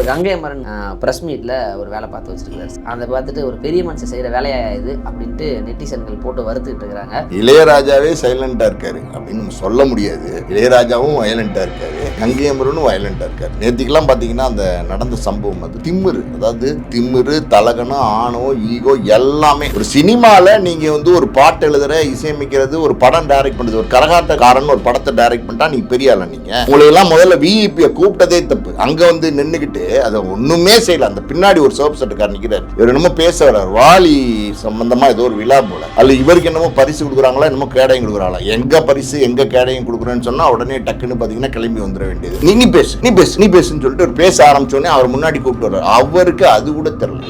Ganga Amaran press மீட்டில் ஒரு வேலை பார்த்து வச்சிருக்காரு. அதை பார்த்துட்டு ஒரு பெரிய மனுஷன் செய்கிற வேலையா இது அப்படின்ட்டு நெட்டிசன்கள் போட்டு வருத்துக்கிட்டு இருக்கிறாங்க. இளையராஜாவே சைலண்டா இருக்காரு அப்படின்னு நம்ம சொல்ல முடியாது. இளையராஜாவும் வயலண்டா இருக்காரு, கங்கை அமரனும் வயலண்டா இருக்காரு. நேற்றுக்கெல்லாம் பார்த்தீங்கன்னா அந்த நடந்த சம்பவம் அது திமிரு, அதாவது திமிரு, தலகணம், ஆணவம், ஈகோ எல்லாமே. ஒரு சினிமாவில் நீங்கள் வந்து ஒரு பாட்டு எழுதுற, இசையமைக்கிறது, ஒரு படம் டைரக்ட் பண்ணுறது, ஒரு கரகாட்டக்காரன் ஒரு படத்தை டைரக்ட் பண்ணிட்டா நீங்கள் பெரிய ஆளா? நீங்கள் உங்களையெல்லாம் முதல்ல விஇபியை கூப்பிட்டதே தப்பு. அங்கே வந்து நின்றுக்கிட்டு அதை ஒண்ணுமே செய்யல. அந்த பின்னாடி ஒரு சோப்பு சட்டுக்காரர் நிற்கிறார். இவர் என்னமோ பேச வர்றார், வாலி சம்பந்தமா ஏதோ ஒரு விழா போல. அல்ல இவருக்கு என்னமோ பரிசு கொடுக்குறாங்களா, என்னமோ கேடயம் கொடுக்குறாங்களா. எங்க பரிசு எங்க கேடயம் கொடுக்குறேன்னு சொன்னா உடனே டக்குன்னு பாத்தீங்கன்னா கிளம்பி வந்துட வேண்டியது. நீ பேசு நீ பேசு நீ பேசுன்னு சொல்லிட்டு ஒரு பேச ஆரம்பிச்சோடனே அவர் முன்னாடி கூப்பிட்டு வர்றாரு. அவருக்கு அது கூட தெரியல.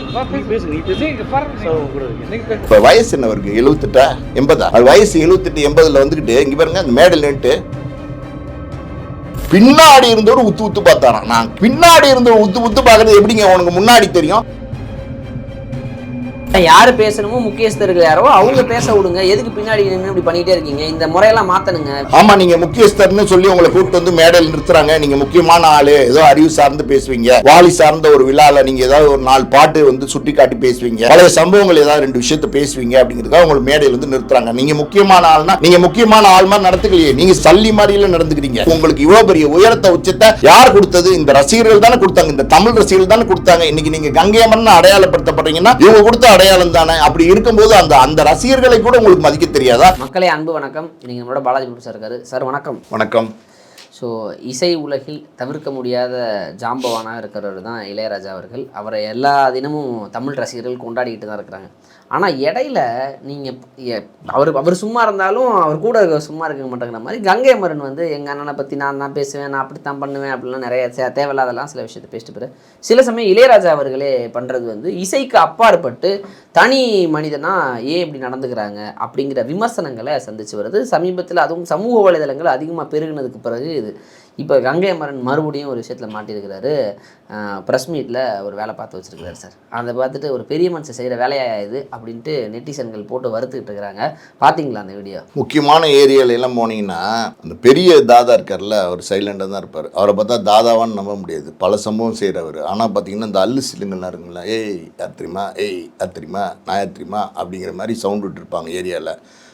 இப்ப வயசு என்ன அவருக்கு? 78 80? வயசு 78 80 வந்துகிட்டு இங்க பாருங்க அந்த மேடல் நின்று பின்னாடி இருந்தோடு உத்து உத்து பார்த்தாராம். நான் பின்னாடி இருந்தோடு உத்து உத்து பார்க்கறது எப்படிங்க உனக்கு முன்னாடி தெரியும்? யாரு பேசணுமோ முக்கியஸ்தர்கள் யாரோ அவங்க பேச விடுங்க. எதுக்கு பின்னாடி நின்று இப்படி பண்ணிட்டே இருக்கீங்க? இந்த முறையெல்லாம் மாத்தணுங்க. ஆமா, நீங்க முக்கியஸ்தர்னு சொல்லி உங்களை கூப்பிட்டு வந்து மேடையில் நிறுத்துறாங்க. நீங்க முக்கியமான ஆளு, ஏதோ அறிவு சார்ந்து பேசுவீங்க, வாலி சார்ந்த ஒரு விழால நீங்க ஏதாவது ஒரு 4 பாட்டு வந்து சுட்டி காட்டி பேசுவீங்க, பழைய சம்பவங்கள் ஏதாவது 2 விஷயத்த பேசுவீங்க அப்படிங்கிறதுக்காக உங்களை மேடையில் வந்து நிறுத்துறாங்க. நீங்க முக்கியமான ஆள்னா நீங்க முக்கியமான ஆள் மாதிரி நடத்துக்கலையே, நீங்க சல்லி மாதிரில நடந்துக்கிறீங்க. உங்களுக்கு இவ்வளவு பெரிய உயரத்தை உச்சத்தை யார் கொடுத்தது? இந்த ரசிகர்கள் தானே கொடுத்தாங்க, இந்த தமிழ் ரசிகர்கள் தானே கொடுத்தாங்க. இன்னைக்கு நீங்க கங்கை அமரன் அடையாளப்படுத்தப்படுறீங்கன்னா இவங்க கொடுத்த அடையாளம் தானே. அப்படி இருக்கும்போது அந்த அந்த ரசிகர்களை கூட உங்களுக்கு மதிக்க தெரியாதா? மக்களே, அன்பு வணக்கம். இன்னைக்கு நம்மளோட பாலாஜி சார் இருக்காரு. சார் வணக்கம். வணக்கம். ஸோ இசை உலகில் தவிர்க்க முடியாத ஜாம்பவானாக இருக்கிறவர் தான் இளையராஜா அவர்கள். அவரை எல்லா தினமும் தமிழ் ரசிகர்கள் கொண்டாடிக்கிட்டு தான் இருக்கிறாங்க. ஆனால் இடையில நீங்கள் அவர் சும்மா இருந்தாலும் அவர் கூட சும்மா இருக்க மாட்டேங்கிற மாதிரி கங்கை அமரன் வந்து எங்கள் அண்ணனை பற்றி நான் தான் பேசுவேன், நான் அப்படித்தான் பண்ணுவேன் அப்படிலாம் நிறைய தேவையில்லாதெல்லாம் சில விஷயத்தை பேசிட்டு போயிரு. சில சமயம் இளையராஜா அவர்களே பண்ணுறது வந்து இசைக்கு அப்பாற்பட்டு தனி மனிதனா ஏன் இப்படி நடந்துக்கிறாங்க அப்படிங்கிற விமர்சனங்களை சந்திச்சு வருது. சமீபத்தில் அதுவும் சமூக வலைதளங்கள் அதிகமாக பெருகினதுக்கு பிறகு இது இப்போ கங்கை அமரன் மறுபடியும் ஒரு விஷயத்தில் மாட்டியிருக்கிறாரு. ப்ரெஸ் மீட்டில் ஒரு வேலை பார்த்து வச்சுருக்கிறாரு சார். அதை பார்த்துட்டு ஒரு பெரிய மனுஷன் செய்கிற வேலையா இது அப்படின்ட்டு நெட்டிசன்கள் போட்டு வருத்துக்கிட்டு இருக்கிறாங்க. பார்த்தீங்களா அந்த வீடியோ? முக்கியமான ஏரியால எல்லாம் போனீங்கன்னா அந்த பெரிய தாதா இருக்கார்ல, அவர் சைலண்டாக தான் இருப்பார். அவரை பார்த்தா தாதாவான்னு நம்ப முடியாது, பல சம்பவம் செய்கிறவர். ஆனால் பார்த்தீங்கன்னா இந்த அல்லு சிலுங்கள்லாம் இருக்குங்களா, ஏய் யார் தெரியுமா, ஏய் யார் தெரியுமா, நான் யார் தெரியுமா அப்படிங்கிற மாதிரி சவுண்ட் விட்டுருப்பாங்க ஏரியாவில்.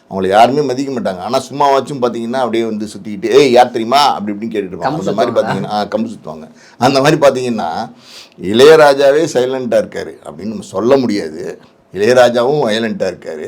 அவங்கள யாருமே மதிக்க மாட்டாங்க. ஆனால் சும்மாவாச்சும் பார்த்தீங்கன்னா அப்படியே வந்து சுற்றிக்கிட்டு ஏய் யார் தெரியுமா அப்படி இப்படின்னு கேட்டுருப்பாங்க. அந்த மாதிரி பார்த்தீங்கன்னா கம்பு சுற்றுவாங்க. அந்த மாதிரி பார்த்தீங்கன்னா இளையராஜாவே சைலண்ட்டாக இருக்கார் அப்படின்னு நம்ம சொல்ல முடியாது. இளையராஜாவும் வயலண்ட்டாக இருக்கார்,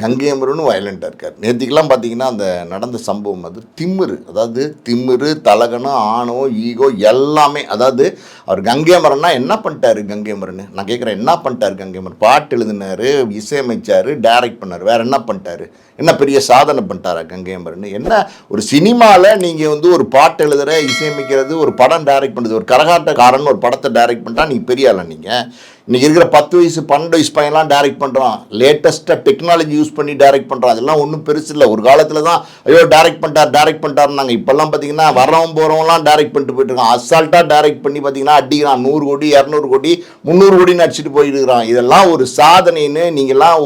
கங்கை அமரனும் வயலண்ட்டாக இருக்கார். நேற்றுக்கெல்லாம் பார்த்தீங்கன்னா அந்த நடந்த சம்பவம் அது திமிரு, அதாவது திமிரு, தலகணம், ஆணவம், ஈகோ எல்லாமே. அதாவது அவர் கங்கை அமரன்னா என்ன பண்ணிட்டாரு? கங்கை அமரன் நான் கேட்குறேன், என்ன பண்ணிட்டாரு கங்கை அமரன்? பாட்டு எழுதினார், இசையமைச்சார், டைரக்ட் பண்ணார், வேறு என்ன பண்ணிட்டாரு? என்ன பெரிய சாதனை பண்ணிட்டாரா கங்கை அமரன்? என்ன ஒரு சினிமாவில் நீங்கள் வந்து ஒரு பாட்டு எழுதுற, இசையமைக்கிறது, ஒரு படம் டைரக்ட் பண்ணுறது, ஒரு கரகாட்டக்காரன் ஒரு படத்தை டைரக்ட் பண்ணிட்டா நீங்கள் பெரிய ஆளா? நீங்கள் இன்றைக்கி இருக்கிற 10 வயசு 12 வயசு பையன்லாம் டைரக்ட் பண்ணுறான், லேட்டஸ்ட்டாக டெக்னாலஜி யூஸ் பண்ணி டைரக்ட் பண்ணுறான். அதெல்லாம் ஒன்றும் பெருசு இல்லை. ஒரு காலத்தில் தான் ஐயோ டைரக்ட் பண்ணிட்டாருன்னாங்க. இப்போல்லாம் பார்த்தீங்கன்னா வரவன் போகிறவங்களாம் டைரக்ட் பண்ணிட்டு போயிட்டு இருக்கான். அசால்ட்டாக டைரக்ட் பண்ணி பார்த்தீங்கன்னா அடிக்கிறான், 100 கோடி 200 கோடி 300 கோடின்னு அடிச்சுட்டு போயிருக்கிறான். இதெல்லாம் ஒரு சாதனைன்னு நீங்கள்லாம்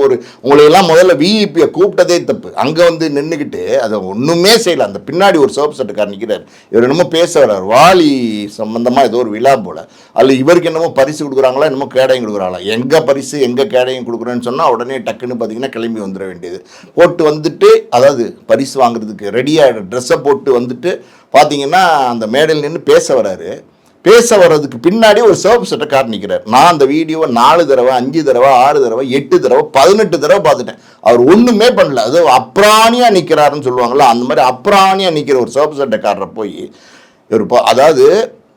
உங்களையெல்லாம் முதல்ல விஇபியை கூப்பிட்டதே தப்பு. அங்கே வந்து நின்றுக்கிட்டு அதை ஒன்றுமே செய்யலை. அந்த பின்னாடி ஒரு சோப்பு சட்டுக்காரர் நிற்கிறார். இவர் என்னமோ பேச வர்றார், வாலி சம்பந்தமாக ஏதோ ஒரு விழா போல. அல்ல இவருக்கு என்னமோ பரிசு கொடுக்குறாங்களா, என்னமோ கேடயம் கொடுக்குறாங்களா. எங்கே பரிசு எங்கே கேடயம் கொடுக்குறேன்னு சொன்னால் உடனே டக்குன்னு பார்த்தீங்கன்னா கிளம்பி வந்துட வேண்டியது. போட்டு வந்துட்டு அதாவது பரிசு வாங்குறதுக்கு ரெடியாக ட்ரெஸ்ஸை போட்டு வந்துட்டு பார்த்தீங்கன்னா அந்த மேடையில் நின்று பேச வர்றாரு. பேச வர்றதுக்கு பின்னாடி ஒரு சிவப்பு சட்டக்காரர் நிற்கிறார். நான் அந்த வீடியோவை 4 தடவை 5 தடவை 6 தடவை 8 தடவை 18 தடவை பார்த்துட்டேன். அவர் ஒன்றுமே பண்ணல. அது அப்ராணியாக நிற்கிறாருன்னு சொல்லுவாங்கள்ல, அந்த மாதிரி அப்ராணியாக நிற்கிற ஒரு சிவப்பு சட்டக்காரரை போய் ஒரு அதாவது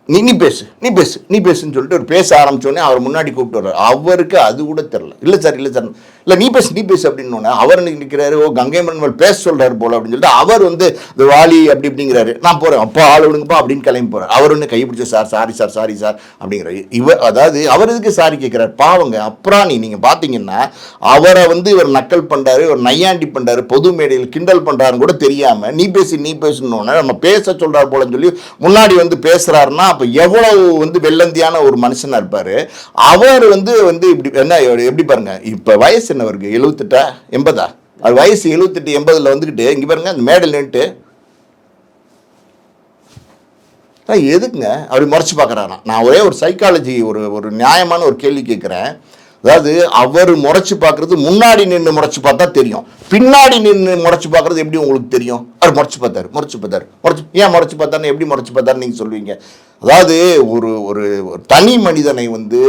நீ பேசு நீ பேசு நீ பேசுன்னு சொல்லிட்டு ஒரு பேச ஆரம்பிச்சோடனே அவர் முன்னாடி கூப்பிட்டு வர்றாரு. அவருக்கு அது கூட தெரில. இல்லை சார் இல்லை நீ பேசு அப்படின்னு அவர் நிற்கிறாரு. ஓ கங்கை அமரன் பேச சொல்கிறாரு போல அப்படின்னு சொல்லிட்டு அவர் வந்து இந்த வாலி அப்படி இப்படிங்கிறாரு. நான் போகிறேன், அப்போ ஆள் விடுங்கப்பா அப்படின்னு கிளம்பி போகிறார். அவர் ஒன்று கைப்பிடிச்ச சாரி சார் அப்படிங்கிறாரு. அதாவது அவர் இதுக்கு சாரி கேட்குறாரு. பாவங்க அப்ராணி. நீங்கள் பார்த்தீங்கன்னா அவரை வந்து இவர் நக்கல் பண்ணுறாரு, இவர் நையாண்டி பண்ணுறாரு, பொது மேடையில் கிண்டல் பண்ணுறாருன்னு கூட தெரியாமல் நீ பேசணுன்னு நம்ம பேச சொல்கிறார் போலன்னு சொல்லி முன்னாடி வந்து பேசுகிறாருன்னா அப்போ எவ்வளவு வந்து வெள்ளந்தியான ஒரு மனுஷனாக இருப்பார். அவர் வந்து இப்படி என்ன எப்படி பாருங்க. இப்போ வயசு என்ன அவருக்கு? 78 80? அது வயசு 78 80 வந்துக்கிட்டு இங்கே பாருங்க அந்த மேடையில் நின்றுட்டு எதுக்குங்க அப்படி முறைச்சி பார்க்குறாராம். நான் ஒரே ஒரு சைக்காலஜி ஒரு நியாயமான ஒரு கேள்வி கேட்குறேன். அதாவது அவர் முறைச்சி பார்க்குறது முன்னாடி நின்று முறைச்சி பார்த்தா தெரியும், பின்னாடி நின்று முறைச்சி பார்க்குறது எப்படி உங்களுக்கு தெரியும்? அவர் முறைச்சி பார்த்தாரு ஏன் முறைச்சி பார்த்தாருன்னு எப்படி முறைச்சி பார்த்தாருன்னு நீங்கள் சொல்லுவீங்க? அதாவது ஒரு தனி மனிதனை வந்து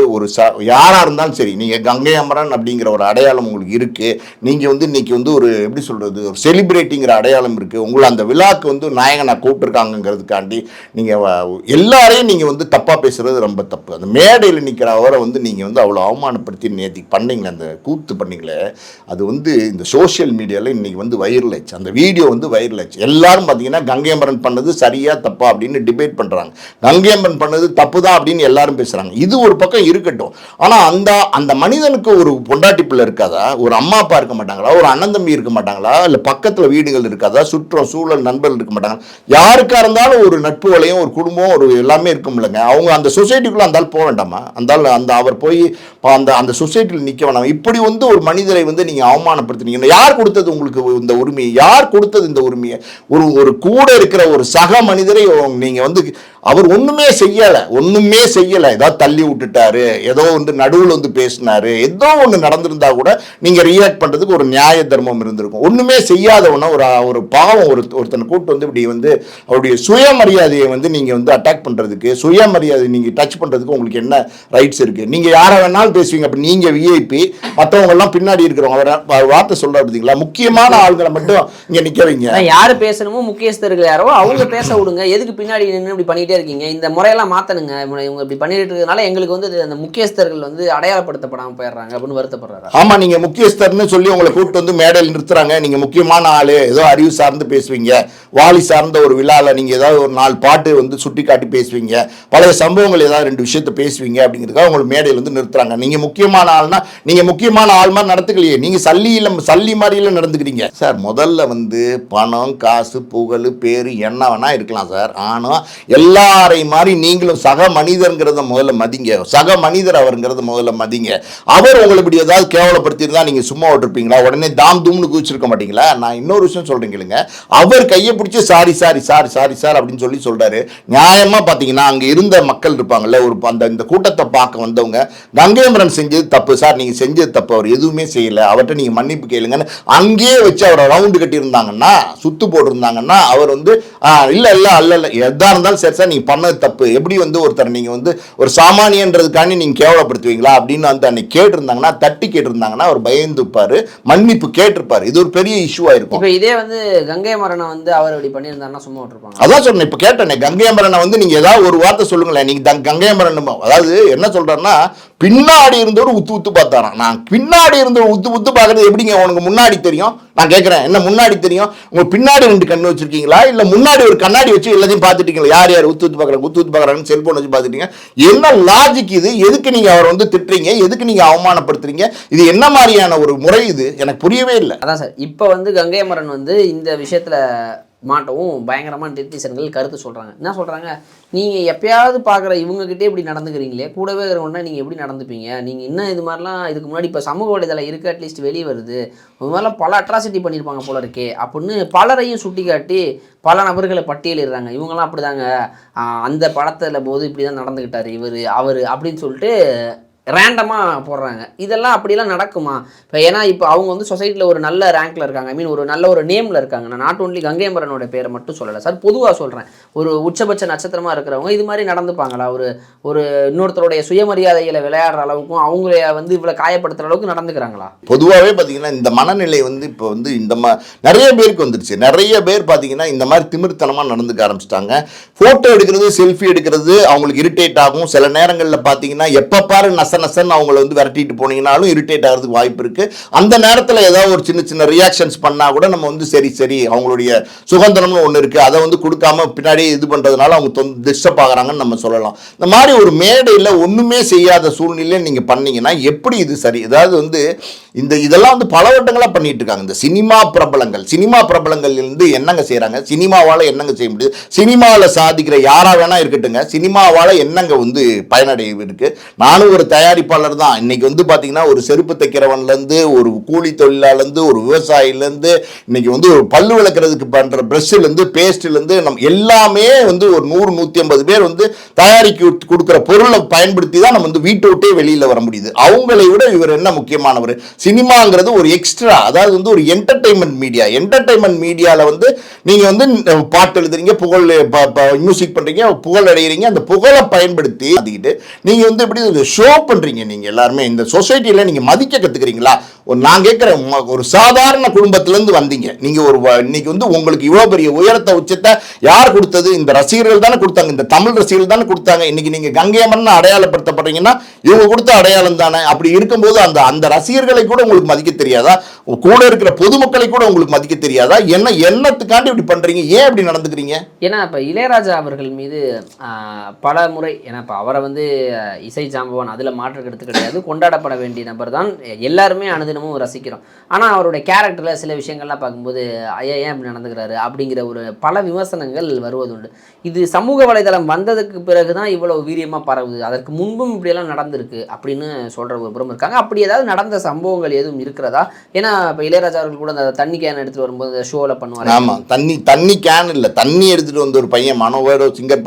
யாராக இருந்தாலும் சரி, நீங்கள் கங்கை அமரன் அப்படிங்கிற ஒரு அடையாளம் உங்களுக்கு இருக்குது, நீங்கள் வந்து இன்றைக்கி வந்து ஒரு எப்படி சொல்கிறது, ஒரு செலிப்ரேட்டிங்கிற அடையாளம் இருக்குது, உங்களை அந்த விழாக்கு வந்து நாயகனை கூப்பிட்டுருக்காங்கிறதுக்காண்டி நீங்கள் எல்லாரையும் நீங்கள் வந்து தப்பாக பேசுகிறது ரொம்ப தப்பு. அந்த மேடையில் நிற்கிற அவரை வந்து நீங்கள் வந்து அவ்வளோ அவமானப்படுத்தி நேற்று பண்ணீங்களே, அந்த கூத்து பண்ணீங்களே, அது வந்து இந்த சோஷியல் மீடியாவில் இன்றைக்கி வந்து வைரல் ஆச்சு. அந்த வீடியோ வந்து வைரல் ஆச்சு. எல்லாரும் பார்த்தீங்கன்னா கங்கை அமரன் பண்ணது சரியா தப்பா அப்படின்னு டிபேட் பண்ணுறாங்க. கங்கையம்மன் பண்ணது தப்பு தான் அப்படின்னு எல்லாரும் பேசுகிறாங்க. இது ஒரு பக்கம் இருக்கட்டும். ஆனால் அந்த மனிதனுக்கு ஒரு பொண்டாட்டி பிள்ளை இருக்காதா, ஒரு அம்மா அப்பா இருக்க மாட்டாங்களா, ஒரு அண்ணன் தம்பி இருக்க மாட்டாங்களா, இல்லை பக்கத்தில் வீடுகள் இருக்காதா, சுற்றம் சூழல் நண்பர்கள் இருக்க மாட்டாங்களா? யாருக்கா இருந்தாலும் ஒரு நட்பு வலையும் ஒரு குடும்பம் ஒரு எல்லாமே இருக்கும் இல்லைங்க. அவங்க அந்த சொசைட்டிக்குள்ளே அந்த போக வேண்டாமா? அவர் போய் அந்த சொசைட்டியில் நிற்க வேண்டாம். இப்படி வந்து ஒரு மனிதரை வந்து நீங்கள் அவமானப்படுத்துனீங்க. யார் கொடுத்தது உங்களுக்கு இந்த உரிமையை? யார் கொடுத்தது இந்த உரிமையை? ஒரு கூட இருக்கிற ஒரு சக மனிதரை நீங்கள் வந்து அவர் ஒன்றுமே செய்யலை, ஏதாவது தள்ளி விட்டுட்டாரு, ஏதோ வந்து நடுவில் வந்து பேசினாரு, ஏதோ ஒன்று நடந்திருந்தா கூட நீங்கள் ரியாக்ட் பண்ணுறதுக்கு ஒரு நியாய தர்மம் இருந்திருக்கும். ஒன்றுமே செய்யாதவனா ஒரு பாவம் ஒருத்தனை கூப்பிட்டு வந்து இப்படி வந்து அவருடைய சுயமரியாதையை வந்து நீங்கள் வந்து அட்டாக் பண்ணுறதுக்கு, சுயமரியாதை நீங்கள் டச் பண்ணுறதுக்கு உங்களுக்கு என்ன ரைட்ஸ் இருக்குது? நீங்கள் யாரை வேணாலும் பேசுவீங்க. அப்படி நீங்கள் விஐபி, மற்றவங்கெல்லாம் பின்னாடி இருக்கிறவங்க வார்த்தை சொல்கிறார் பார்த்தீங்களா, முக்கியமான ஆள்களை மட்டும் இங்கே நிற்க வைங்க. யார் பேசணுமோ முக்கியஸ்தர்கள் யாரோ அவங்க பேச விடுங்க. எதுக்கு பின்னாடி நின்று இப்படி பண்ணிட்டே இருக்கீங்க? இந்த முறையெல்லாம் மாற்றணுங்க. இவங்க இப்படி பண்ணிட்டு இருக்கிறதுனால எங்களுக்கு வந்து அந்த முக்கியஸ்தர்கள் வந்து அடையாளப்படுத்தப்படாமல் போயிடுறாங்க அப்படின்னு வருத்தப்படுறாரு. ஆமாம், நீங்கள் முக்கியஸ்தர்னு சொல்லி உங்களை கூப்பிட்டு வந்து மேடையில் நிறுத்துறாங்க. நீங்கள் முக்கியமான ஆள், ஏதோ அறிவு சார்ந்து பேசுவீங்க, வாலி சார்ந்த ஒரு விழாவில் நீங்கள் ஏதாவது ஒரு 4 பாட்டு வந்து சுட்டி காட்டி பேசுவீங்க, பழைய சம்பவங்கள் ஏதாவது 2 விஷயத்தை பேசுவீங்க அப்படிங்கிறதுக்காக உங்களை மேடையில் வந்து நிறுத்துறாங்க. நீங்கள் முக்கியமான ஆள்னா நீங்கள் முக்கியமான ஆள் மாதிரி நடத்துக்கலையே, நீங்கள் சல்லி மாதிரியில் நடந்துக்கிறீங்க சார். முதல்ல வந்து பணம் காசு புகழ் பேர் என்ன வேணா இருக்கலாம் சார். ஆனால் எல்லாரை மாதிரி நீங்களும் சக மனிதர்ங்கிறத முதல்ல மதிங்க. சக மனிதர் அவருங்கிறத முதல்ல மதிங்க. அவர் உங்களை இப்படி ஏதாவது கேவலப்படுத்திருந்தா நீங்கள் சும்மா விட்டுருப்பீங்களா? உடனே தாம் தூம்னு குதிச்சிருக்க மாட்டீங்களா? நான் இன்னொரு விஷயம் சொல்கிறேன் கேளுங்க. அவர் கையை பிடிச்சி சாரி அப்படின்னு சொல்லி சொல்கிறாரு. நியாயமாக பார்த்தீங்கன்னா அங்கே இருந்த மக்கள் இருப்பாங்கல்ல, இந்த கூட்டத்தை பார்க்க வந்தவங்க, கங்கை அமரன் செஞ்சது தப்பு சார், நீங்கள் செஞ்சது தப்பு, அவர் எதுவுமே செய்யலை, அவர்கிட்ட நீங்கள் மன்னிப்பு கேளுங்கன்னு அங்கேயே வச்சு அவரை ரவுண்டு கட்டியிருந்தாங்கன்னா, சுத்து போட்டிருந்தாங்கன்னா, அவர் வந்து இல்லை எதாக இருந்தாலும் சரி சார் நீங்கள் பண்ணது தப்பு, எப்படி வந்து ஒருத்தர் நீங்கள் வந்து ஒரு சாமானியன்றதுக்காண்டி நீங்கள் கேவலப்படுத்துவீங்களா அப்படின்னு வந்து அன்னைக்கு கேட்டிருந்தாங்கன்னா, தட்டி கேட்டிருந்தாங்கன்னா அவர் பயந்துப்பார், மன்னிப்பு கேட்டிருப்பார். இது ஒரு பெரிய இஷ்யூவாக இருக்கும். இப்போ இதே வந்து கங்கை அமரனை வந்து அவர் இப்படி பண்ணியிருந்தாருன்னா சும்மா விட்டுருப்பாங்க. அதான் சொன்னேன். இப்போ கேட்டேனே, கங்கை அமரனை வந்து நீங்கள் ஏதாவது ஒரு வார்த்தை சொல்லுங்களேன். நீங்கள் கங்கை அமரன் அதாவது என்ன சொல்கிறாருன்னா, பின்னாடி இருந்தவர் உத்து பார்த்தாராம். நான் பின்னாடி இருந்தவர் உத்து பார்க்கறது எப்படிங்க உனக்கு முன்னாடி தெரியும்? நான் கேட்குறேன், என்ன முன்னாடி தெரியும்? உங்க பின்னாடி 2 கண்ணு வச்சிருக்கீங்களா, இல்லை முன்னாடி ஒரு கண்ணாடி வச்சு எல்லாத்தையும் பார்த்துட்டீங்களா? யார் உத்து பார்க்குறாங்கன்னு செல்போன் வச்சு பார்த்துட்டீங்க? என்ன லாஜிக் இது? எதுக்கு நீங்கள் அவர் வந்து திட்டுறீங்க? எதுக்கு நீங்கள் அவமானப்படுத்துறீங்க? இது என்ன மாதிரியான ஒரு முறை? இது எனக்கு புரியவே இல்லை. அதான் சார், இப்போ வந்து கங்கை அமரன் வந்து இந்த விஷயத்தில் மாட்டவும் பயங்கரமான நெட்டிசன்கள் கருத்து சொல்கிறாங்க. என்ன சொல்கிறாங்க, நீங்கள் எப்பயாவது பார்க்குற இவங்ககிட்டே இப்படி நடந்துக்கிறீங்களே, கூடவே இருக்கிறவங்கன்னா நீங்கள் எப்படி நடந்துப்பீங்க? நீங்கள் இன்னும் இது மாதிரிலாம் இதுக்கு முன்னாடி இப்போ சமூக வலைதளம் இருக்குது, அட்லீஸ்ட் வெளியே வருது, இது மாதிரிலாம் பல அட்ராசிட்டி பண்ணியிருப்பாங்க போல இருக்கே அப்படின்னு பலரையும் சுட்டி காட்டி பல நபர்களை பட்டியலிடுறாங்க. இவங்கெல்லாம் அப்படி தாங்க, அந்த படத்தில் போது இப்படி தான் நடந்துக்கிட்டார் அவர் அப்படின்னு சொல்லிட்டு ரேண்டமாக போடுறாங்க. இதெல்லாம் அப்படிலாம் நடக்குமா? இப்போ ஏன்னா இப்போ அவங்க வந்து சொசைட்டியில் ஒரு நல்ல ரேங்க்கில் இருக்காங்க, ஐ மீன் ஒரு நல்ல ஒரு நேமில் இருக்காங்க. நான் நாட் ஓன்லி கங்கை அமரனோட பேரை மட்டும் சொல்லலை சார், பொதுவாக சொல்கிறேன். ஒரு உச்சபட்ச நட்சத்திரமாக இருக்கிறவங்க இது மாதிரி நடந்துப்பாங்களா? ஒரு இன்னொருத்தருடைய சுயமரியாதைகளை விளையாடுற அளவுக்கும் அவங்கள வந்து இவ்வளோ காயப்படுத்துகிற அளவுக்கு நடந்துக்கிறாங்களா? பொதுவாகவே பார்த்தீங்கன்னா இந்த மனநிலை வந்து இப்போ வந்து நிறைய பேருக்கு வந்துருச்சு. நிறைய பேர் பார்த்தீங்கன்னா இந்த மாதிரி திமிர்த்தனமாக நடந்துக்க ஆரம்பிச்சிட்டாங்க. ஃபோட்டோ எடுக்கிறது, செல்ஃபி எடுக்கிறது அவங்களுக்கு இரிட்டேட் ஆகும். சில நேரங்களில் பார்த்தீங்கன்னா எப்போ பாரு நசன் அவங்கள வந்து விரட்டிட்டு போனீங்கன்னாலும் இரிட்டேட் ஆகிறதுக்கு வாய்ப்பு இருக்குது. அந்த நேரத்தில் ஏதாவது ஒரு சின்ன ரியாக்ஷன்ஸ் பண்ணால் கூட நம்ம வந்து சரி அவங்களுடைய சுதந்திரம்னு ஒன்று இருக்குது, அதை வந்து கொடுக்காம பின்னாடி இது பண்ணுறதுனால அவங்க டிஸ்டர்ப் ஆகிறாங்கன்னு நம்ம சொல்லலாம். இந்த மாதிரி ஒரு மேடையில் ஒன்றுமே செய்யாத சூழ்நிலையில் நீங்கள் பண்ணீங்கன்னா எப்படி இது சரி? அதாவது வந்து இதெல்லாம் வந்து பல வருடங்களாக பண்ணிட்டு இருக்காங்க. இந்த சினிமா பிரபலங்கள் இருந்து என்னங்க செய்கிறாங்க, சினிமாவால் என்னங்க செய்ய முடியுது, சினிமாவில் சாதிக்கிற யாராக வேணா இருக்கட்டுங்க, சினிமாவால் என்னங்க வந்து பயனடைய இருக்கு. நானும் ஒரு தயாரிப்பாளர் தான். இன்னைக்கு வந்து பார்த்தீங்கன்னா ஒரு செருப்பு தைக்கிறவன்லேருந்து ஒரு கூலி தொழிலாளர்லேருந்து ஒரு விவசாயிலேருந்து இன்னைக்கு வந்து ஒரு பல்லு விளக்குறதுக்கு பண்ணுற ப்ரெஷ்ஷுலேருந்து பேஸ்ட்லேருந்து நம்ம எல்லாமே வந்து ஒரு 100-150 பேர் வந்து தயாரிக்க கொடுக்குற பொருளை பயன்படுத்தி தான் நம்ம வந்து வீட்டை விட்டே வெளியில் வர முடியுது. அவங்களை விட இவர் என்ன முக்கியமானவர்? சினிமாங்கிறது ஒரு எக்ஸ்ட்ரா, அதாவது வந்து ஒரு என்டர்டைன்மெண்ட் மீடியாவில் வந்து நீங்கள் வந்து பாட்டு எழுதுறீங்க, புகழ் மியூசிக் பண்ணுறீங்க, புகழ் அடைகிறீங்க. அந்த புகழை பயன்படுத்தி அதுக்கிட்டு நீங்கள் வந்து எப்படி ஷோ பண்ணுறீங்க. நீங்கள் எல்லாருமே இந்த சொசைட்டியில் நீங்கள் மதிக்க கற்றுக்கிறீங்களா? நான் கேட்குறேன், ஒரு சாதாரண குடும்பத்திலேருந்து வந்தீங்க நீங்கள், இன்னைக்கு வந்து உங்களுக்கு இவ்வளோ பெரிய உயரத்தை உச்சத்தை யார் கொடுத்தது? இந்த ரசிகர்கள் தானே கொடுத்தாங்க, இந்த தமிழ் ரசிகர்கள் தானே கொடுத்தாங்க. இன்னைக்கு நீங்கள் கங்கை அமரன் அடையாளப்படுத்தப்படுறீங்கன்னா இவங்க கொடுத்த அடையாளம் தானே. அப்படி இருக்கும்போது அந்த ரசிகர்களை கூட உங்களுக்கு மதிக்க தெரியாதா? கூட இருக்கிற பொதுமக்களை கூட உங்களுக்கு மதிக்க தெரியாதா? என்னத்துக்காண்டி இப்படி பண்றீங்க? ஏன் இப்படி நடந்துக்கிறீங்க? ஏன்னா இப்போ இளையராஜா அவர்கள் மீது பல முறை, ஏன்னா இப்போ அவரை வந்து இசை ஜாம்பவான் அதில் மாற்று கருத்து கிடையாது, கொண்டாடப்பட வேண்டிய நபர் தான், எல்லாருமே அனுதினமும் ரசிக்கிறோம். ஆனால் அவருடைய கேரக்டரில் சில விஷயங்கள்லாம் பார்க்கும்போது ஐயா ஏன் இப்படி நடந்துக்கிறாரு அப்படிங்கிற ஒரு பல விமர்சனங்கள் வருவதுண்டு. இது சமூக வலைதளம் வந்ததுக்கு பிறகு தான் இவ்வளவு வீரியமாக பரவுது, அதற்கு முன்பும் இப்படியெல்லாம் நடந்திருக்கு அப்படின்னு சொல்கிற ஒரு புறம் இருக்காங்க. அப்படி ஏதாவது நடந்த சம்பவங்கள் எதுவும் இருக்கிறதா? ஏன்னா இப்போ இளையராஜா அவர்கள் கூட அந்த தண்ணி கேன் எடுத்துகிட்டு வரும்போது அந்த ஷோவில் பண்ணுவாங்க. ஆமாம், தண்ணி கேன் இல்லை, தண்ணி எடுத்துகிட்டு வந்து ஒரு பையன் மனோவேட சிங்கர்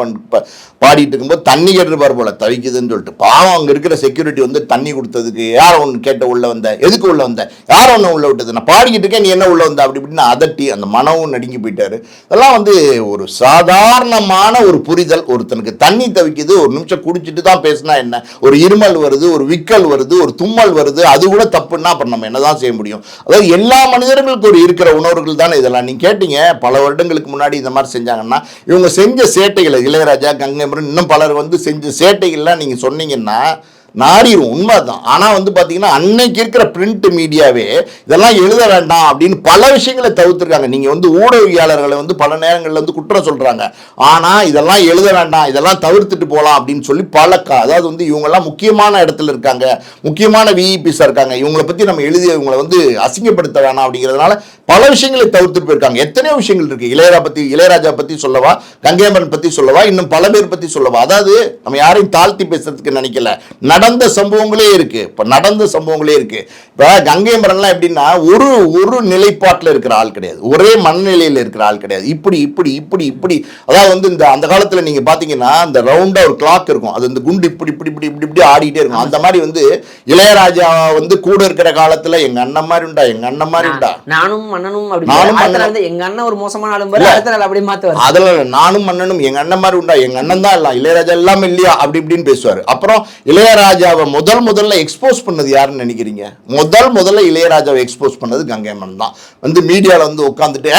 பாடிட்டு இருக்கும்போது தண்ணி கேட்டுருப்பார் போல, தவிக்குதுன்னு சொல்லிட்டு பாவம் அங்கே இருக்கிற செக்யூரிட்டி வந்து தண்ணி கொடுத்ததுக்கு யார் ஒன்று கேட்ட உள்ள வந்த, எதுக்கு உள்ள வந்த, யார் ஒன்று உள்ள விட்டது, நான் பாடிக்கிட்டு இருக்கேன் நீ என்ன உள்ள வந்த அப்படி இப்படின்னு அதட்டி அந்த மனவும் நடுங்கி போயிட்டாரு. அதெல்லாம் வந்து ஒரு சாதாரணமான ஒரு புரிதல். ஒருத்தனுக்கு தண்ணி தவிக்குது, ஒரு நிமிஷம் குடிச்சிட்டு தான் பேசினா என்ன, ஒரு இருமல் வருது, ஒரு விக்கல் வருது, ஒரு தும்மல் வருது, அது கூட தப்புன்னா அப்புறம் நம்ம என்னதான் செய்ய முடியும்? அதாவது எல்லா மனிதர்களுக்கும் ஒரு இருக்கிற உணர்வுகள் தானே இதெல்லாம். நீங்க கேட்டீங்க பல வருடங்களுக்கு முன்னாடி இந்த மாதிரி செஞ்சாங்கன்னா, இவங்க செஞ்ச சேட்டைகளை, இளையராஜா, கங்கை அமரன், இன்னும் பலர் வந்து செஞ்ச சேட்டைகள்லாம் நீங்க சொன்னீங்கன்னா நாரிரும், உண்மைதான். ஆனால் வந்து பார்த்தீங்கன்னா அன்னைக்கு இருக்கிற பிரிண்ட் மீடியாவே இதெல்லாம் எழுத வேண்டாம் அப்படின்னு பல விஷயங்களை தவிர்த்துருக்காங்க. நீங்கள் வந்து ஊடகவியாளர்களை வந்து பல நேரங்களில் வந்து குற்றம் சொல்கிறாங்க, ஆனால் இதெல்லாம் எழுத வேண்டாம், இதெல்லாம் தவிர்த்துட்டு போகலாம் அப்படின்னு சொல்லி அதாவது வந்து இவங்கெல்லாம் முக்கியமான இடத்துல இருக்காங்க, முக்கியமான விஇபிஸாக இருக்காங்க, இவங்களை பற்றி நம்ம எழுதி இவங்களை வந்து அசிங்கப்படுத்த வேணாம் அப்படிங்கிறதுனால பல விஷயங்களை தவிர்த்துட்டு போயிருக்காங்க. எத்தனையோ விஷயங்கள் இருக்குது. இளையராஜா பற்றி சொல்லவா, கங்கை அமரன் பற்றி சொல்லவா, இன்னும் பல பேர் பற்றி சொல்லவா. அதாவது நம்ம யாரையும் தாழ்த்தி பேசுறதுக்கு நினைக்கல, நடந்த சம்பவங்களே இருக்கு. இப்போ நடந்த சம்பவங்களே இருக்கு. இப்போ கங்கை அமரன்லாம் எப்படின்னா ஒரு நிலைப்பாட்டில் இருக்கிற ஆள் கிடையாது, ஒரே மனநிலையில் இருக்கிற ஆள் கிடையாது. இப்படி இப்படி இப்படி இப்படி அதாவது வந்து அந்த காலத்தில் நீங்கள் பார்த்தீங்கன்னா அந்த ரவுண்டாக ஒரு கிளாக் இருக்கும், அது இந்த குண்டு இப்படி இப்படி இப்படி இப்படி இப்படி ஆடிட்டே இருக்கும். அந்த மாதிரி வந்து இளையராஜா வந்து கூட இருக்கிற காலத்தில் எங்க அண்ணன் மாதிரி உண்டா, எங்க அண்ணன் மாதிரி உண்டா, நானும் மன்னனும் அப்படி, எங்க அண்ணன் ஒரு மோசமான ஆளும் அடுத்த நாள் அப்படி மாத்துவார். அதுல நானும் மன்னனும் எங்க அண்ணன் மாதிரி உண்டா, எங்க அண்ணன் தான் எல்லாம், இளையராஜா எல்லாம் இல்லையா அப்படி இப்படின்னு பேசுவார். அப்புறம் இளையராஜாவை முதல்ல எக்ஸ்போஸ் பண்ணது யாருன்னு நினைக்கிறீங்க? முதல்ல இளையராஜாவை எக்ஸ்போஸ் பண்ணது கங்கை அமரன் தான். வந்து மீடியாவில் வந்து உட்காந்துட்டு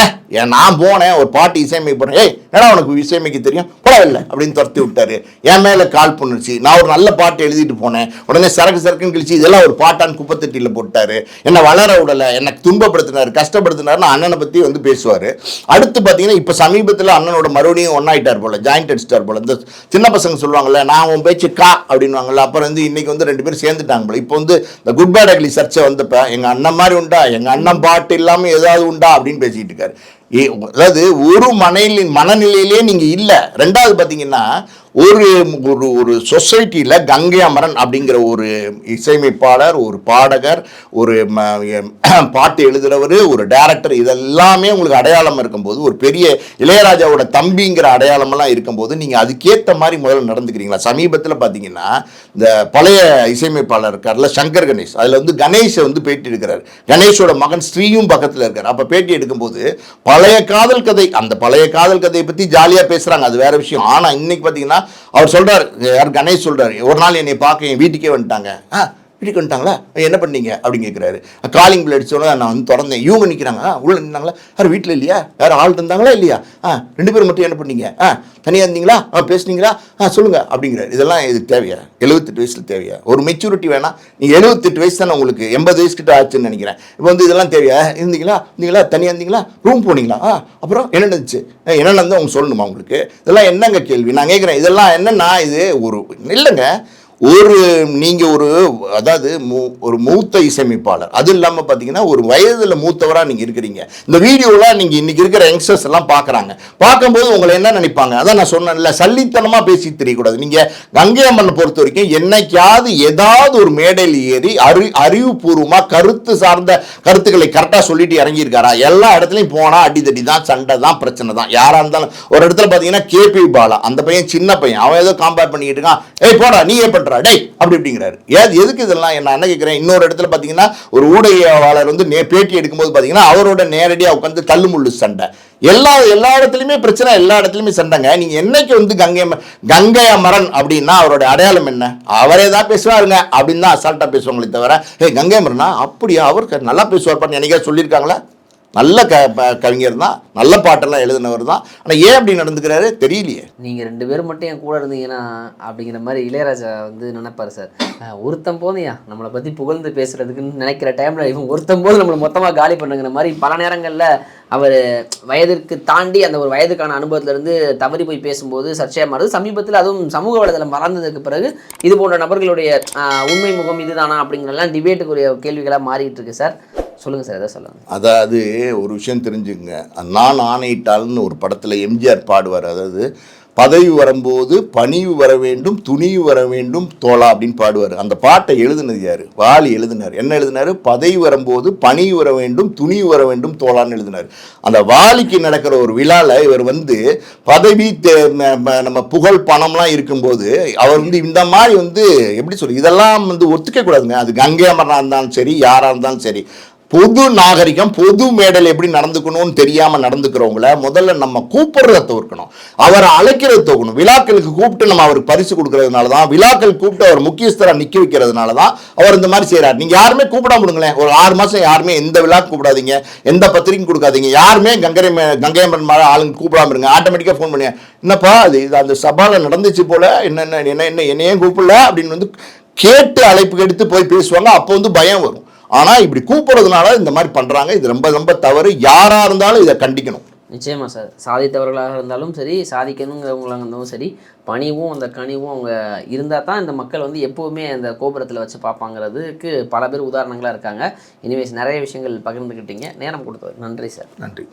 நான் போனேன் ஒரு பாட்டு இசையமைக்க போறேன், ஏன்னா உனக்கு இசையமைக்க தெரியும் போடவில்லை அப்படின்னு துரத்தி விட்டாரு. என் மேல கால் பண்ணுச்சு, நான் ஒரு நல்ல பாட்டு எழுதிட்டு போனேன், உடனே சரக்குன்னு கழிச்சு இதெல்லாம் ஒரு பாட்டான்னு குப்பத்தட்டியில் போட்டாரு, என்னை வளர விடலை, எனக்கு துன்பப்படுத்தினார், கஷ்டப்படுத்தினார்னு அண்ணனை பற்றி வந்து பேசுவார். அடுத்து பார்த்தீங்கன்னா இப்போ சமீபத்தில் அண்ணனோட மறுபடியும் ஒன்னாயிட்டார் போல, ஜாயிண்ட் அடிச்சிட்டார் போல. இந்த சின்ன பசங்க சொல்லுவாங்கல்ல, நான் உன் பேச்சு கா அப்படின்வாங்கல்ல, அப்புறம் வந்து இன்னைக்கு வந்து 2 பேரும் சேர்ந்துட்டாங்க போல. இப்போ வந்து இந்த குட் பேட் அக்லி சர்ச்சை வந்தப்ப எங்கள் அண்ணன் மாதிரி உண்டா, எங்கள் அண்ணன் பாட்டு இல்லாமல் ஏதாவது உண்டா அப்படின்னு பேசிக்கிட்டு இருக்காரு. அதாவது ஒரு மனநிலையிலே நீங்கள் இல்லை. ரெண்டாவது பார்த்தீங்கன்னா ஒரு சொசைட்டியில் கங்கை அமரன் அப்படிங்கிற ஒரு இசையமைப்பாளர், ஒரு பாடகர், ஒரு பாட்டு எழுதுகிறவர், ஒரு டைரக்டர், இதெல்லாமே உங்களுக்கு அடையாளம் இருக்கும்போது, ஒரு பெரிய இளையராஜாவோட தம்பிங்கிற அடையாளமெல்லாம் இருக்கும்போது நீங்கள் அதுக்கேற்ற மாதிரி முதல்ல நடந்துக்கிறீங்களா? சமீபத்தில் பார்த்தீங்கன்னா இந்த பழைய இசையமைப்பாளர் இருக்கார்ல சங்கர் கணேஷ், அதில் வந்து கணேஷை வந்து பேட்டி எடுக்கிறார். கணேஷோட மகன் ஸ்ரீயும் பக்கத்தில் இருக்கார். அப்போ பேட்டி எடுக்கும்போது பழைய காதல் கதை, அந்த பழைய காதல் கதையை பற்றி ஜாலியாக பேசுகிறாங்க, அது வேற விஷயம். ஆனால் இன்னைக்கு பார்த்தீங்கன்னா அவர் சொல்றாரு, யார் கணேஷ் சொல்றாரு, ஒரு நாள் என்னை பார்க்க என் வீட்டுக்கே வந்துட்டாங்க. வீட்டுக்கு வந்துட்டாங்களா, என்ன பண்ணீங்க அப்படின்னு கேட்குறாரு. காலிங் பில் அடிச்சோன்னா நான் வந்து திறந்தேன், இவங்க நிற்கிறாங்க, உள்ள நின்னாங்களா, யார் வீட்டில் இல்லையா, யாரும் ஆள் இருந்தாங்களா இல்லையா, 2 பேரும் மட்டும் என்ன பண்ணீங்க, தனியாக இருந்தீங்களா, பேசுனீங்களா, சொல்லுங்க அப்படிங்கிறாரு. இதெல்லாம் இது தேவையா? 78 வயசில் தேவையா? ஒரு மெச்சூரிட்டி வேணாம். நீங்கள் 78 வயசு தானே, உங்களுக்கு 80 வயசுக்கிட்ட ஆச்சுன்னு நினைக்கிறேன். இப்போ வந்து இதெல்லாம் தேவையா? இருந்தீங்களா தனியாக இருந்தீங்களா, ரூம் போனீங்களா, அப்புறம் என்ன நடந்துச்சு, என்ன நடந்து அவங்க சொல்லணுமா உங்களுக்கு? இதெல்லாம் என்னங்க கேள்வி நான் கேட்குறேன். இதெல்லாம் என்னன்னா இது ஒரு இல்லைங்க, நீங்கள் அதாவது ஒரு மூத்த இசையமைப்பாளர், அது இல்லாமல் பார்த்தீங்கன்னா ஒரு வயதில் மூத்தவராக நீங்கள் இருக்கிறீங்க. இந்த வீடியோவில் நீங்கள் இன்றைக்கி இருக்கிற யங்ஸ்டர்ஸ் எல்லாம் பார்க்குறாங்க. பார்க்கும்போது உங்களை என்ன நினைப்பாங்க? அதான் நான் சொன்னேன்ல, சல்லித்தனமாக பேசி தெரியக்கூடாது. நீங்கள் கங்கை அம்மனை பொறுத்த வரைக்கும் என்னைக்காவது ஏதாவது ஒரு மேடையில் ஏறி அறிவுபூர்வமாக கருத்து சார்ந்த கருத்துக்களை கரெக்டாக சொல்லிட்டு இறங்கியிருக்காரா? எல்லா இடத்துலையும் போனால் அடிதடி தான், சண்டை தான், பிரச்சனை தான். யாராக இருந்தாலும் ஒரு இடத்துல பார்த்தீங்கன்னா கேபி பாலா, அந்த பையன் சின்ன பையன், அவன் ஏதோ காம்பேர் பண்ணிக்கிட்டு இருக்கான், ஏய் போடா நீ ஏன் பண்ணுறா டேய் அப்படி இப்படிங்கிறாரு. எதுக்கு இதெல்லாம்? நான் என்ன கேட்குறேன், இன்னொரு இடத்துல பார்த்தீங்கன்னா ஒரு ஊடகவாளர் வந்து பேட்டி எடுக்கும்போது பார்த்தீங்கன்னா அவரோட நேரடியாக உட்காந்து தள்ளுமுள்ளு சண்டை. எல்லா இடத்துலையுமே பிரச்சனை, எல்லா இடத்துலையுமே சண்டைங்க. நீங்கள் என்னைக்கு வந்து கங்கை அமரன் அப்படின்னா அவரோட அடையாளம் என்ன? அவரே தான் பேசுவாருங்க அப்படின்னு தான் அசால்ட்டாக பேசுவாங்களே தவிர, கங்கை அமரனா அப்படியா அவர் நல்லா பேசுவார்ப்பான்னு என்னைக்கா சொல்லியிருக்காங்களா? நல்ல கவிஞர் தான், நல்ல பாட்டெல்லாம் எழுதினவர் தான். ஆனால் ஏன் அப்படி நடந்துக்கிறாரு தெரியலையே. நீங்கள் 2 பேரும் மட்டும் என் கூட இருந்தீங்கன்னா அப்படிங்கிற மாதிரி இளையராஜா வந்து நினைப்பார் சார். ஒருத்தம் போதையா நம்மளை பற்றி புகழ்ந்து பேசுகிறதுக்குன்னு நினைக்கிற டைமில் இவங்க ஒருத்தம் போது நம்மளை மொத்தமாக காலி பண்ணுங்கிற மாதிரி பல நேரங்களில் அவர் வயதிற்கு தாண்டி அந்த ஒரு வயதுக்கான அனுபவத்திலேருந்து தவறி போய் பேசும்போது சர்ச்சையாக மாறுது. சமீபத்தில் அதுவும் சமூக வலைதளம் வளர்ந்ததுக்கு பிறகு இது போன்ற நபர்களுடைய உண்மை முகம் இதுதானா அப்படிங்கிறலாம் டிபேட்டுக்குரிய கேள்விகளாக மாறிட்டு இருக்கு சார். சொல்லுங்கள் சார், எதை சொல்லுங்கள். அதாவது ஒரு விஷயம் தெரிஞ்சுங்க, நான் ஆணையிட்டால்னு ஒரு படத்தில் எம்ஜிஆர் பாடுவார். அதாவது பதவி வரும்போது பணிவு வர வேண்டும், துணிவு வர வேண்டும் தோழா அப்படின்னு பாடுவார். அந்த பாட்டை எழுதுனது யார்? வாலி எழுதினார். என்ன எழுதினார்? பதவி வரும்போது பணிவு வர வேண்டும், துணிவு வர வேண்டும் தோழான்னு எழுதினார். அந்த வாலிக்கு நடக்கிற ஒரு விழாவில் இவர் வந்து பதவி நம்ம புகழ் பணம்லாம் இருக்கும்போது அவர் வந்து இந்த மாதிரி வந்து எப்படி சொல்லி இதெல்லாம் வந்து ஒத்துக்க கூடாதுங்க. அது கங்கை அமரனாக இருந்தாலும் சரி, யாராக இருந்தாலும் சரி, பொது நாகரிகம், பொது மேடல் எப்படி நடந்துக்கணும்னு தெரியாமல் நடந்துக்கிறவங்கள முதல்ல நம்ம கூப்பிடுறத தவிர்க்கணும், அவரை அழைக்கிறத தோக்கணும். விழாக்களுக்கு கூப்பிட்டு நம்ம அவருக்கு பரிசு கொடுக்கறதுனால தான், விழாக்கள் கூப்பிட்டு அவர் முக்கியஸ்தராக நிற்க வைக்கிறதுனால தான் அவர் இந்த மாதிரி செய்கிறார். நீங்கள் யாருமே கூப்பிடாம விடுங்களேன், ஒரு 6 மாதம் யாருமே எந்த விழாக்கு கூப்பிடாதீங்க, எந்த பத்திரிக்கையும் கொடுக்காதீங்க, யாருமே கங்கை அம்மன் மேலே ஆளுங்க கூப்பிடாம இருங்க. ஆட்டோமேட்டிக்காக ஃபோன் பண்ணி, என்னப்பா அது அந்த சபாவில் நடந்துச்சு போல, என்னையும் கூப்பிடல அப்படின்னு வந்து கேட்டு அழைப்பு எடுத்து போய் பேசுவாங்க. அப்போ வந்து பயம் வரும். ஆனால் இப்படி கூப்பிடுறதுனால இந்த மாதிரி பண்ணுறாங்க. இது ரொம்ப ரொம்ப தவறு. யாராக இருந்தாலும் இதை கண்டிக்கணும். நிச்சயமாக சார், சாதித்தவர்களாக இருந்தாலும் சரி, சாதிக்கணுங்கிறவங்களாக இருந்தாலும் சரி, பணிவும் அந்த கனிவும் அவங்க இருந்தால் தான் இந்த மக்கள் வந்து எப்போவுமே அந்த கோபுரத்தில் வச்சு பார்ப்பாங்கிறதுக்கு பல பேர் உதாரணங்களாக இருக்காங்க. இனிவேஸ் நிறைய விஷயங்கள் பகிர்ந்துக்கிட்டீங்க, நேரம் கொடுத்தது நன்றி சார். நன்றி.